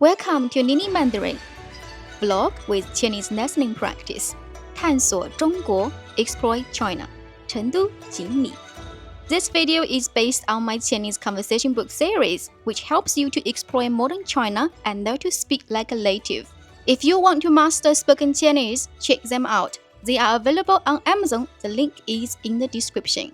Welcome to Nini Mandarin, vlog with Chinese listening practice. 探索中国 Explore China. 成都锦里. This video is based on my Chinese conversation book series, which helps you to explore modern China and learn to speak like a native. If you want to master spoken Chinese, check them out. They are available on Amazon. The link is in the description.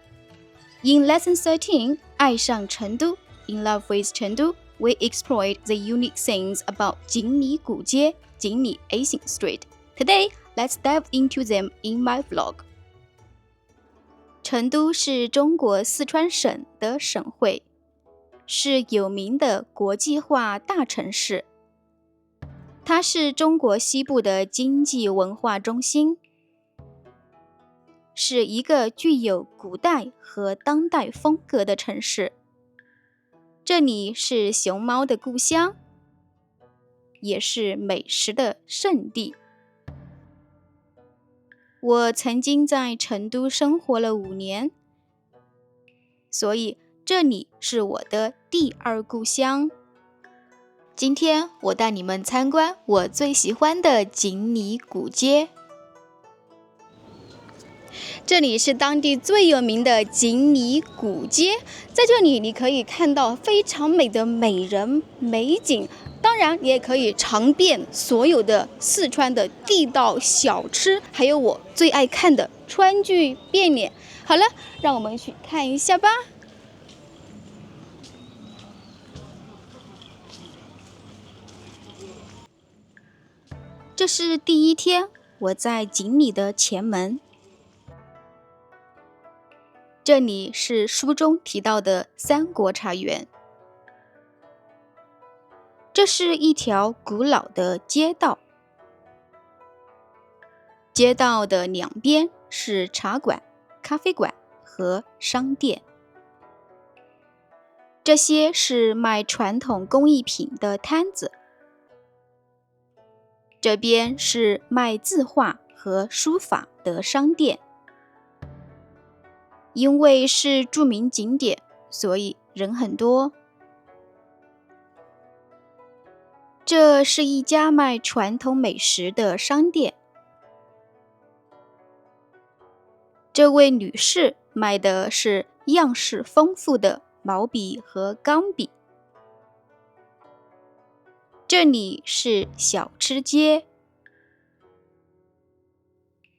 In lesson 13, 爱上成都 In love with Chengdu, we explored the unique things about 锦里古街 Jinli Asian Street. Today, let's dive into them in my vlog. 成都是中国四川省的省会，是有名的国际化大城市。它是中国西部的经济文化中心，是一个具有古代和当代风格的城市。这里是熊猫的故乡，也是美食的圣地。我曾经在成都生活了5年，所以这里是我的第2故乡。今天我带你们参观我最喜欢的锦里古街。这里是当地最有名的锦里古街，在这里你可以看到非常美的美人美景，当然也可以尝遍所有的四川的地道小吃，还有我最爱看的川剧变脸。好了，让我们去看一下吧。这是第1天，我在锦里的前门。这里是书中提到的三国茶园。这是一条古老的街道，街道的两边是茶馆、咖啡馆和商店。这些是卖传统工艺品的摊子。这边是卖字画和书法的商店。因为是著名景点，所以人很多。这是一家卖传统美食的商店。这位女士卖的是样式丰富的毛笔和钢笔。这里是小吃街。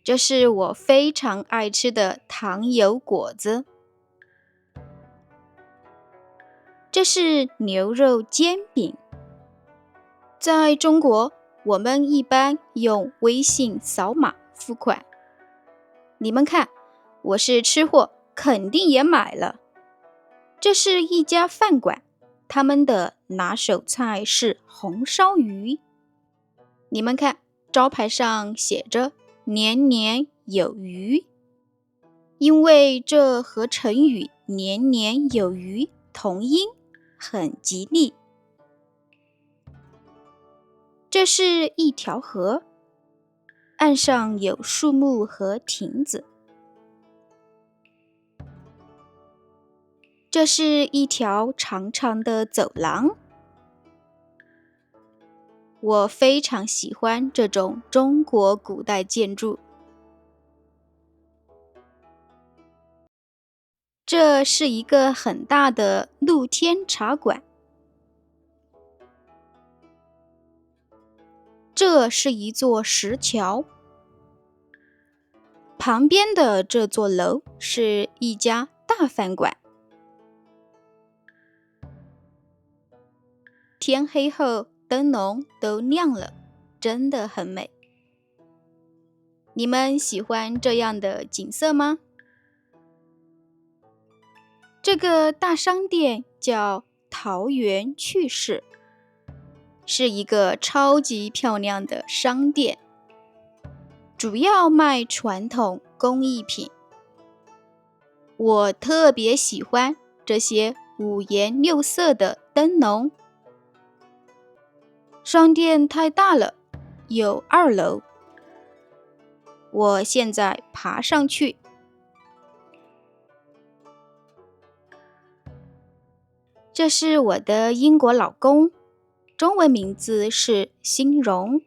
这是我非常爱吃的糖油果子。这是牛肉煎饼。在中国，我们一般用微信扫码付款。你们看，我是吃货，肯定也买了。这是一家饭馆，他们的拿手菜是红烧鱼。你们看，招牌上写着年年有余，因为这和成语年年有余同音，很吉利。这是一条河，岸上有树木和亭子。这是一条长长的走廊。我非常喜欢这种中国古代建筑。这是一个很大的露天茶馆。这是一座石桥。旁边的这座楼是一家大饭馆。天黑后，灯笼都亮了，真的很美。你们喜欢这样的景色吗？这个大商店叫桃园趣事，是一个超级漂亮的商店，主要卖传统工艺品。我特别喜欢这些5颜6色的灯笼。商店太大了，有2楼。我现在爬上去。这是我的英国老公，中文名字是欣荣，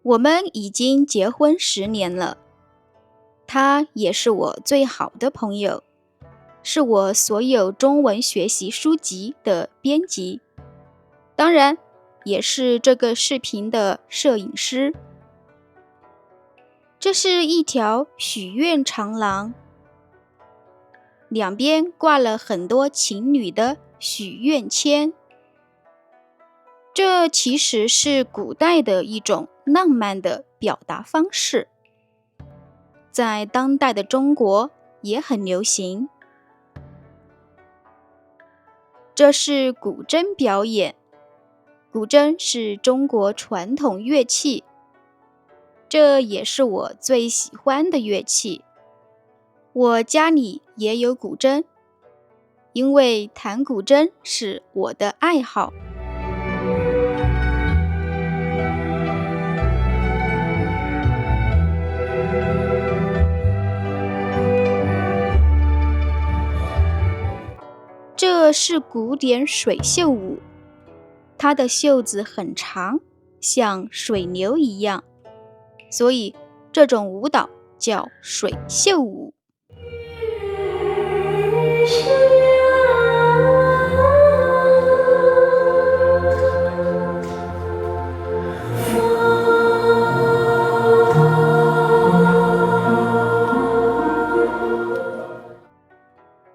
我们已经结婚10年了。他也是我最好的朋友，是我所有中文学习书籍的编辑，当然也是这个视频的摄影师。这是一条许愿长廊，两边挂了很多情侣的许愿签。这其实是古代的一种浪漫的表达方式，在当代的中国也很流行。这是古筝表演，古筝是中国传统乐器，这也是我最喜欢的乐器。我家里也有古筝，因为弹古筝是我的爱好。这是古典水袖舞，它的袖子很长，像水流一样，所以这种舞蹈叫水袖舞。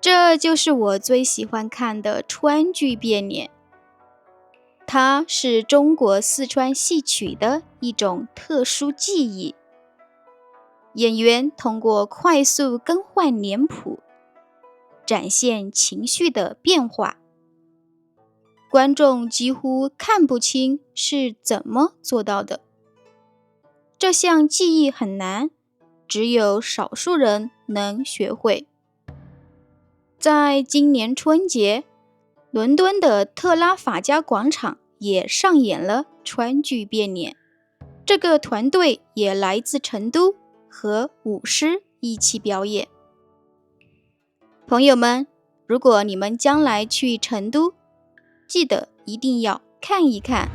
这就是我最喜欢看的川剧变脸，它是中国四川戏曲的一种特殊技艺。演员通过快速更换脸谱，展现情绪的变化，观众几乎看不清是怎么做到的。这项技艺很难，只有少数人能学会。在今年春节，伦敦的特拉法加广场也上演了川剧变脸，这个团队也来自成都，和舞狮一起表演。朋友们，如果你们将来去成都，记得一定要看一看。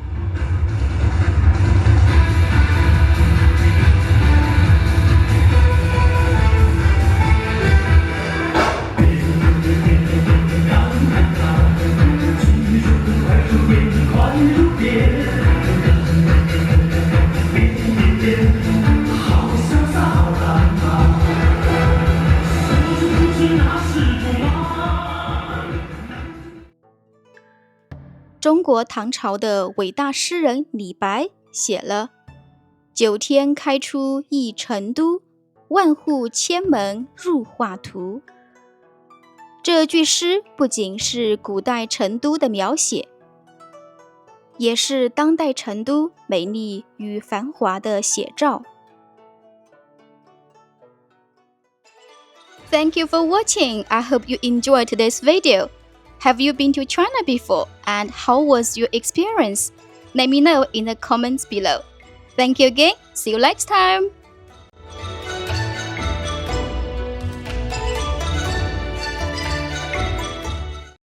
中国唐朝的伟大诗人李白写了“9天开出一成都，万户千门入画图”。这句诗不仅是古代成都的描写，也是当代成都美丽与繁华的写照。Thank you for watching. I hope you enjoyed today's video. Have you been to China before, and how was your experience? Let me know in the comments below. Thank you again. See you next time.